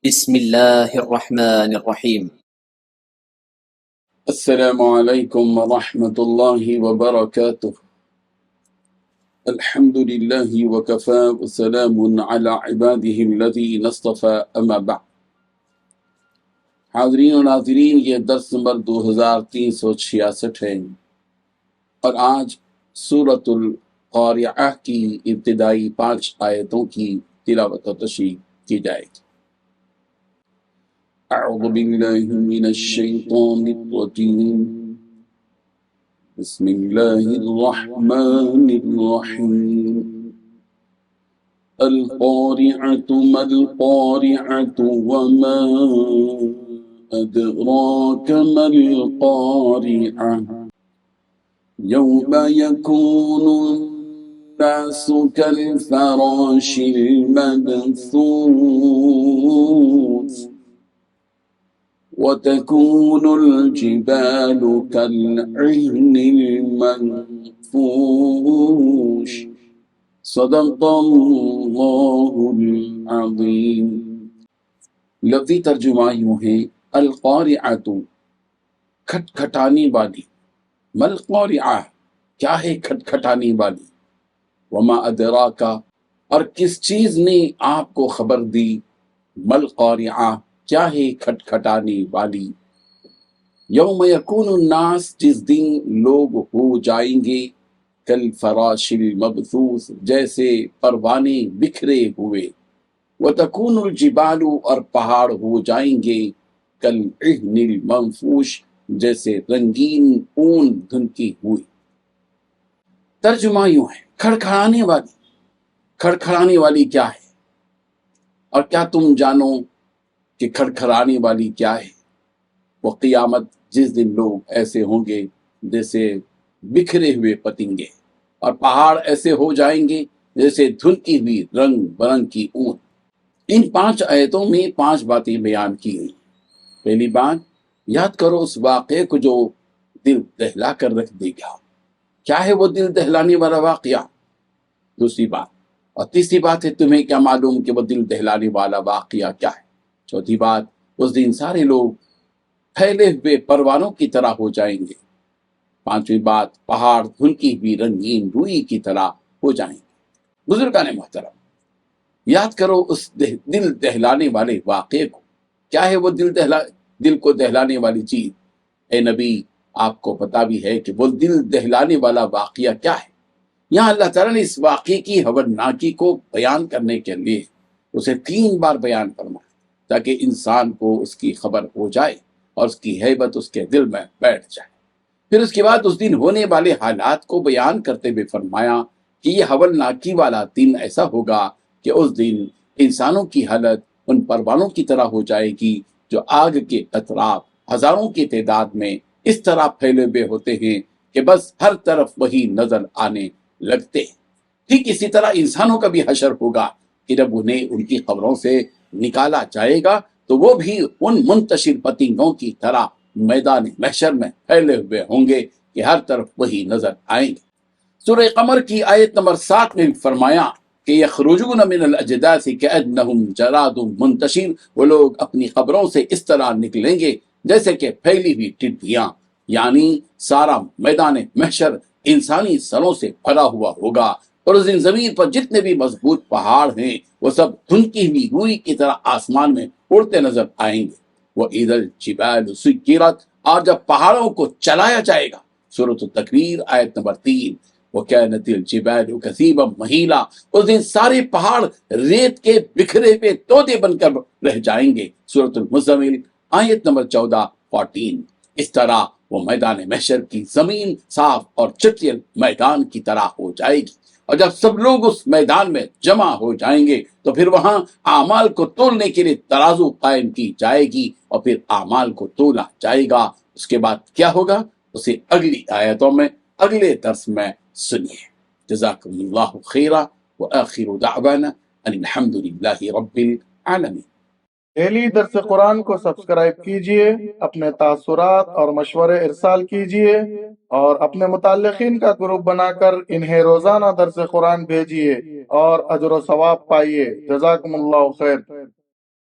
بسم الله الرحمن الرحيم. السلام عليكم ورحمة الله وبركاته. الحمد لله وكفى وسلام على عباده الذين اصطفى أما بعد. حاضرین و ناظرین، یہ درس نمبر 2366 ہے اور آج سورۃ القارعہ کی ابتدائی 5 آیتوں کی تلاوت و تشریح کی جائے گی۔ اعوذ باللہ من الشیطان الرجیم، بسم اللہ الرحمن الرحیم۔ القارعۃ ما القارعۃ وما أدراك ما القارعة يوم يكون الناس كالفراش المبثوث وتكون الجبال كالعهن المنفوش صدق اللہ العظیم۔ لفظی ترجمہ یوں ہے، القارعۃ کھٹکھٹانے والی، مل قارعہ کیا ہے کھٹکھٹانے والی، وما ادراک اور کس چیز نے آپ کو خبر دی، مل قارعہ کیا ہے کھٹکھٹانے والی، یوم یکون الناس جس دن لوگ ہو جائیں گے، کالفراش المبثوث جیسے پروانے بکھرے ہوئے، وتکون الجبال اور پہاڑ ہو جائیں گے، کالعہن المنفوش جیسے رنگین اون دھنکی ہوئی۔ ترجمہ یوں ہے، کھڑکھڑانے والی، کھڑکھڑانے والی کیا ہے، اور کیا تم جانو کہ کھڑکھڑانے والی کیا ہے؟ وہ قیامت جس دن لوگ ایسے ہوں گے جیسے بکھرے ہوئے پتنگے، اور پہاڑ ایسے ہو جائیں گے جیسے دھنکی ہوئی رنگ برنگ کی اون۔ ان 5 آیتوں میں 5 باتیں بیان کی گئی۔ پہلی بات، یاد کرو اس واقعے کو جو دل دہلا کر رکھ دے گا۔ کیا ہے وہ دل دہلانے والا واقعہ؟ دوسری بات، اور تیسری بات ہے تمہیں کیا معلوم کہ وہ دل دہلانے والا واقعہ کیا ہے؟ چوتھی بات، اس دن سارے لوگ پھیلے ہوئے پروانوں کی طرح ہو جائیں گے۔ پانچویں بات، پہاڑ دھنکی ہوئی رنگین روئی کی طرح ہو جائیں گے۔ بزرگان محترم، یاد کرو اس دل دہلانے والے واقعے کو۔ کیا ہے وہ دل کو دہلانے والی چیز؟ اے نبی، آپ کو پتا بھی ہے کہ وہ دل دہلانے والا واقعہ کیا ہے۔ یہاں اللہ تعالیٰ نے اس واقعے کی ہولناکی کو بیان کرنے کے لیے اسے 3 بار بیان فرمایا تاکہ انسان کو اس کی خبر ہو جائے اور اس کی ہیبت اس کے دل میں بیٹھ جائے۔ پھر اس کے بعد اس دن ہونے والے حالات کو بیان کرتے ہوئے فرمایا کہ یہ ہولناکی والا دن ایسا ہوگا کہ اس دن انسانوں کی حالت ان پروانوں کی طرح ہو جائے گی جو آگ کے اطراف ہزاروں کی تعداد میں اس طرح پھیلے ہوئے ہوتے ہیں کہ بس ہر طرف وہی نظر آنے لگتے ہیں۔ ٹھیک اسی طرح انسانوں کا بھی حشر ہوگا کہ جب انہیں ان کی قبروں سے نکالا جائے گا تو وہ بھی ان منتشر پتنگوں کی طرح میدان محشر میں پھیلے ہوئے ہوں گے کہ ہر طرف وہی نظر آئیں گے۔ سورہ قمر کی آیت نمبر 7 میں فرمایا کہ یخرجون من الاجداث کأنہم جراد منتشر، وہ لوگ اپنی قبروں سے اس طرح نکلیں گے جیسے کہ پھیلی ہوئی ٹڈیاں، یعنی سارا میدان محشر انسانی سروں سے بھرا ہوا ہوگا، اور اس دن زمین پر جتنے بھی مضبوط پہاڑ ہیں وہ سب دھنکی ہوئی روئی کی طرح آسمان میں اڑتے نظر آئیں گے۔ وَإِذَا الْجِبَالُ سُيِّرَتْ اور جب پہاڑوں کو چلایا جائے گا، سورۃ التکویر آیت نمبر 3۔ وَكَانَتِ الْجِبَالُ كَثِيبًا مَهِيلًا اس دن سارے پہاڑ ریت کے بکھرے ہوئے تودے بن کر رہ جائیں گے، سورۃ المزمل آیت نمبر 14۔ اس طرح وہ میدان محشر کی زمین صاف اور چٹیل میدان کی طرح ہو جائے گی، اور جب سب لوگ اس میدان میں جمع ہو جائیں گے تو پھر وہاں اعمال کو تولنے کے لیے ترازو قائم کی جائے گی اور پھر اعمال کو تولا جائے گا۔ اس کے بعد کیا ہوگا اسے اگلی آیتوں میں اگلے درس میں سنیے۔ جزاکم اللہ خیرا وآخر دعوانا ان الحمد للہ رب العالمین۔ ڈیلی درس قرآن کو سبسکرائب کیجئے، اپنے تاثرات اور مشورے ارسال کیجئے اور اپنے متعلقین کا گروپ بنا کر انہیں روزانہ درس قرآن بھیجئے اور اجر و ثواب پائیے۔ جزاکم اللہ خیر۔